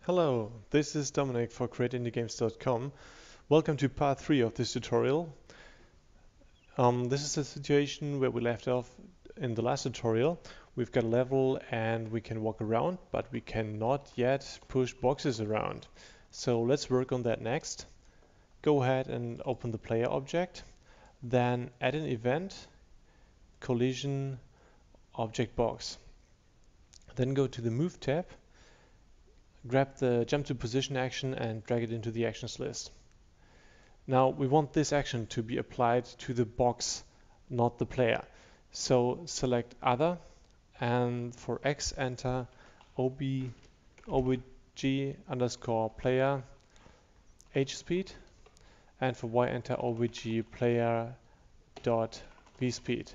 Hello, this is Dominic for CreateIndieGames.com. Welcome to part 3 of this tutorial. This is a situation where we left off in the last tutorial. We've got a level and we can walk around, but we cannot yet push boxes around. So let's work on that next. Go ahead and open the player object, then add an event, collision, object box. Then go to the Move tab, grab the jump to position action and drag it into the actions list. Now we want this action to be applied to the box, not the player. So select other and for X enter obj underscore player h speed, and for Y enter obj player dot v speed,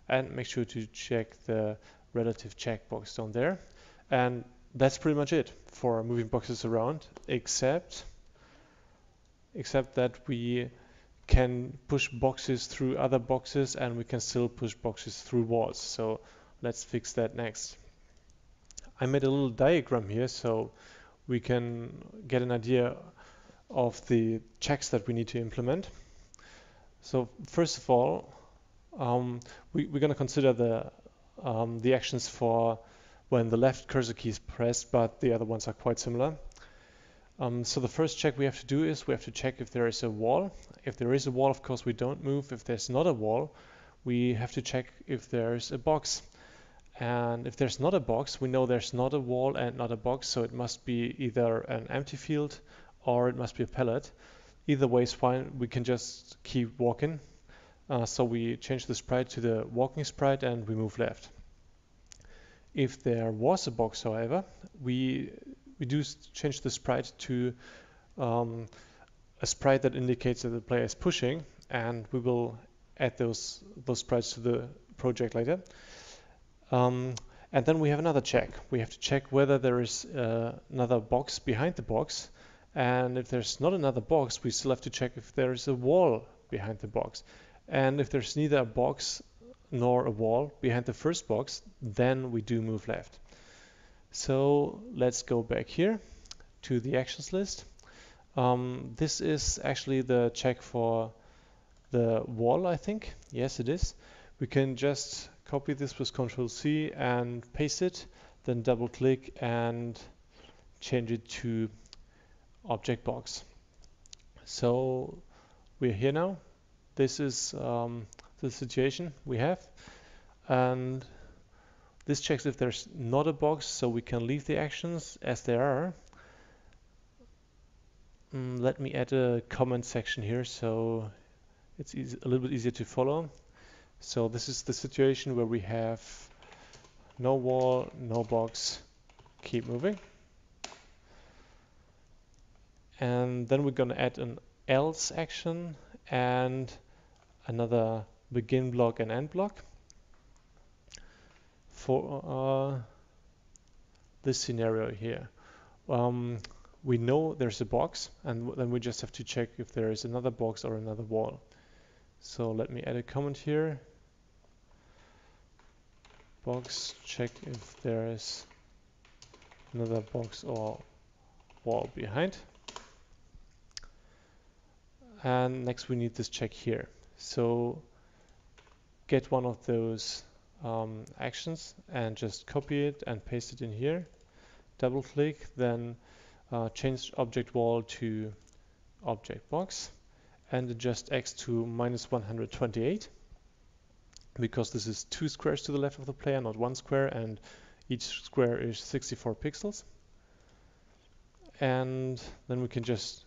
and make sure to check the relative checkbox down there. And that's pretty much it for moving boxes around, except that we can push boxes through other boxes and we can still push boxes through walls. So let's fix that next. I made a little diagram here so we can get an idea of the checks that we need to implement. So first of all, we're going to consider the actions for when the left cursor key is pressed, but the other ones are quite similar. So the first check we have to do is we have to check if there is a wall. If there is a wall, of course, we don't move. If there's not a wall, we have to check if there's a box. And if there's not a box, we know there's not a wall and not a box, so it must be either an empty field or it must be a pallet. Either way is fine. We can just keep walking. So we change the sprite to the walking sprite and we move left. If there was a box, however, we do change the sprite to a sprite that indicates that the player is pushing, and we will add those sprites to the project later. And then we have another check. We have to check whether there is another box behind the box, and if there's not another box, we still have to check if there is a wall behind the box. And if there's neither a box nor a wall behind the first box, then we do move left. So let's go back here to the actions list. This is actually the check for the wall, I think. Yes, it is. We can just copy this with Ctrl+C and paste it, then double click and change it to object box. So we're here now. This is the situation we have, and this checks if there's not a box, so we can leave the actions as they are. Let me add a comment section here so it's a little bit easier to follow. So this is the situation where we have no wall, no box, keep moving. And then we're going to add an else action and another begin block and end block for this scenario here. We know there's a box, and then we just have to check if there is another box or another wall. So let me add a comment here. Box, check if there is another box or wall behind. And next we need this check here. So get one of those actions and just copy it and paste it in here. Double click, then change object wall to object box and adjust X to -128, because this is 2 squares to the left of the player, not 1 square, and each square is 64 pixels. And then we can just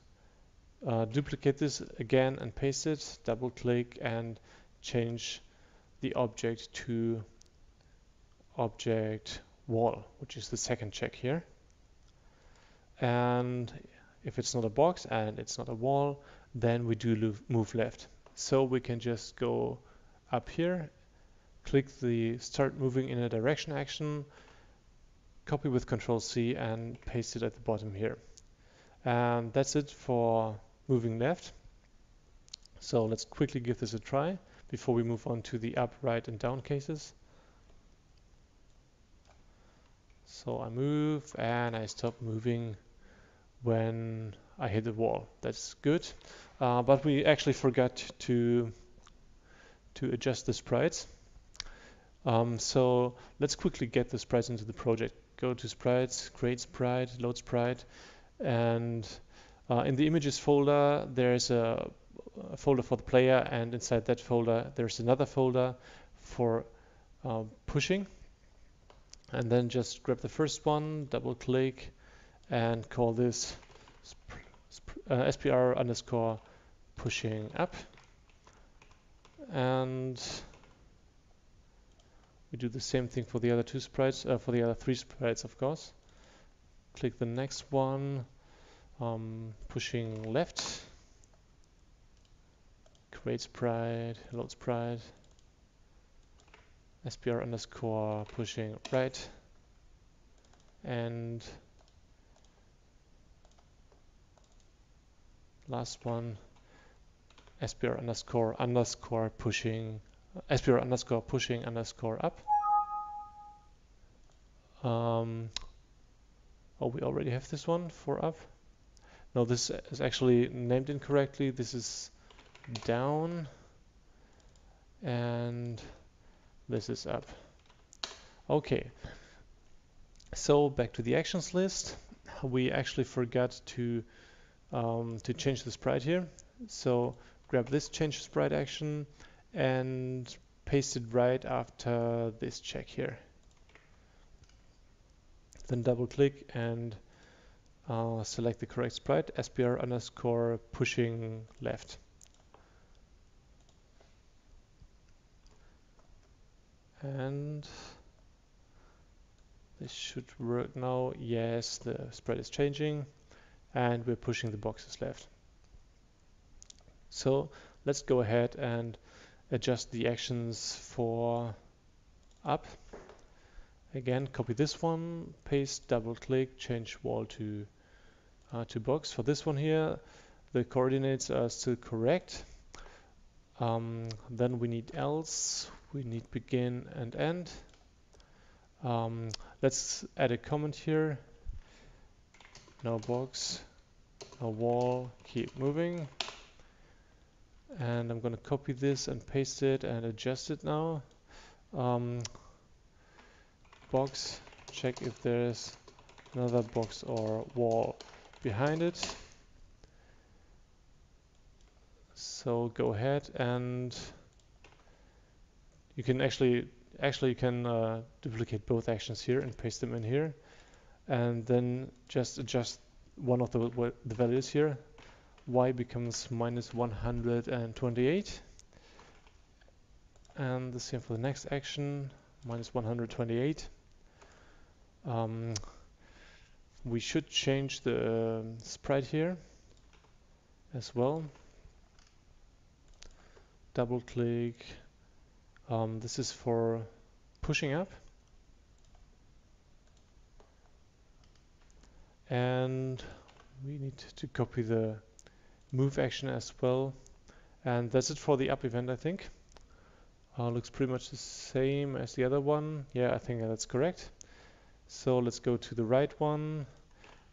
duplicate this again and paste it, double click and change the object to object wall, which is the second check here. And if it's not a box and it's not a wall, then we do move left. So we can just go up here, click the start moving in a direction action, copy with Ctrl+C and paste it at the bottom here. And that's it for moving left. So let's quickly give this a try before we move on to the up, right and down cases. So I move and I stop moving when I hit the wall. That's good. But we actually forgot to adjust the sprites. So let's quickly get the sprites into the project. Go to sprites, create sprite, load sprite, and in the images folder there's a folder for the player, and inside that folder there's another folder for pushing. And then just grab the first one, double click, and call this SPR underscore pushing up. And we do the same thing for the other two sprites, for the other three sprites, of course. Click the next one, pushing left, create sprite, load sprite, SPR underscore pushing right, and last one, SPR underscore pushing, SPR underscore pushing underscore up. Oh, we already have this one for up. No, this is actually named incorrectly. This is down, and this is up. Okay, so back to the actions list. We actually forgot to change the sprite here. So grab this change sprite action and paste it right after this check here. Then double click and select the correct sprite, SPR underscore pushing left. And this should work now. Yes, the sprite is changing and we're pushing the boxes left. So let's go ahead and adjust the actions for up. Again, copy this one, paste, double click, change wall to box. For this one here, the coordinates are still correct. Then we need else, we need begin and end. Let's add a comment here. No box, no wall, keep moving. And I'm going to copy this and paste it and adjust it now. Box, check if there's another box or wall behind it. So go ahead and you can actually you can duplicate both actions here and paste them in here, and then just adjust one of the values here. Y becomes minus 128, and the same for the next action, minus 128. We should change the sprite here as well. Double click. This is for pushing up. And we need to copy the move action as well. And that's it for the up event, I think. Looks pretty much the same as the other one. Yeah, I think that's correct. So let's go to the right one,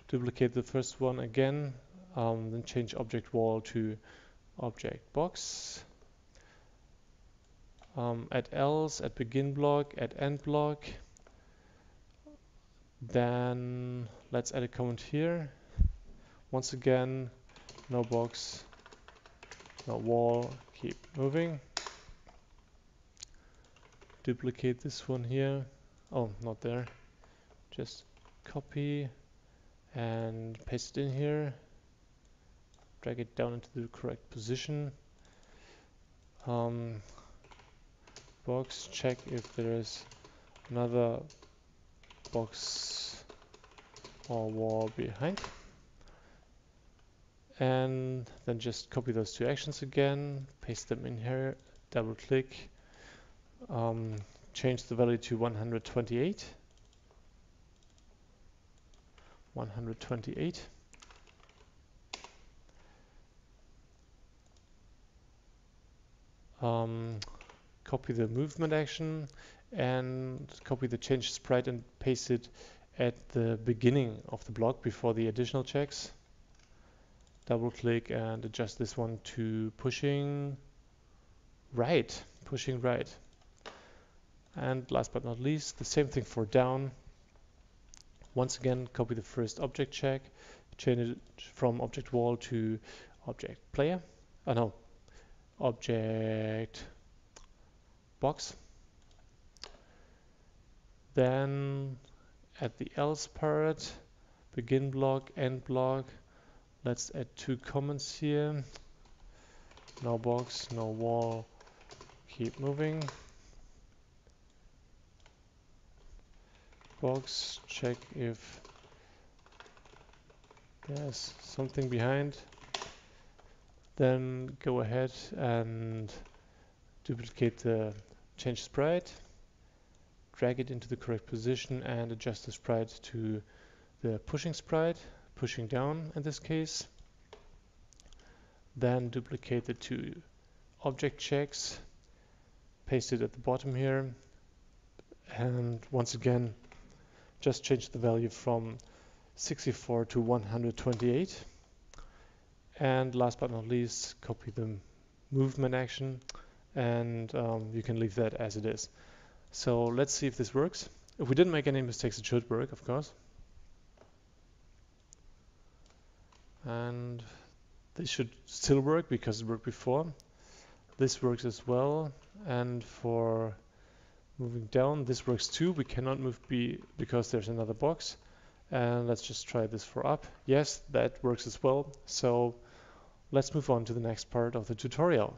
duplicate the first one again, then change object wall to object box. Add else, add begin block, add end block. Then let's add a comment here. Once again, no box, no wall, keep moving. Duplicate this one here. Oh, not there. Just copy and paste it in here. Drag it down into the correct position. Box, check if there is another box or wall behind. And then just copy those two actions again, paste them in here, double click, change the value to 128. 128. Copy the movement action and copy the change sprite and paste it at the beginning of the block before the additional checks. double click and adjust this one to pushing right, And last but not least, the same thing for down. Once again, copy the first object check, change it from object wall to object player. No, object box. Then at the else part, begin block, end block. Let's add 2 comments here. No box, no wall, keep moving. Box, check if there's something behind. Then go ahead and duplicate the change sprite, drag it into the correct position and adjust the sprite to the pushing sprite, pushing down in this case. Then duplicate the 2 object checks, paste it at the bottom here, and once again just change the value from 64 to 128. And last but not least, copy the movement action, and you can leave that as it is. So let's see if this works. If we didn't make any mistakes, it should work, of course. And this should still work because it worked before. This works as well. And for moving down, this works too. We cannot move B because there's another box. And let's just try this for up. Yes, that works as well. So let's move on to the next part of the tutorial.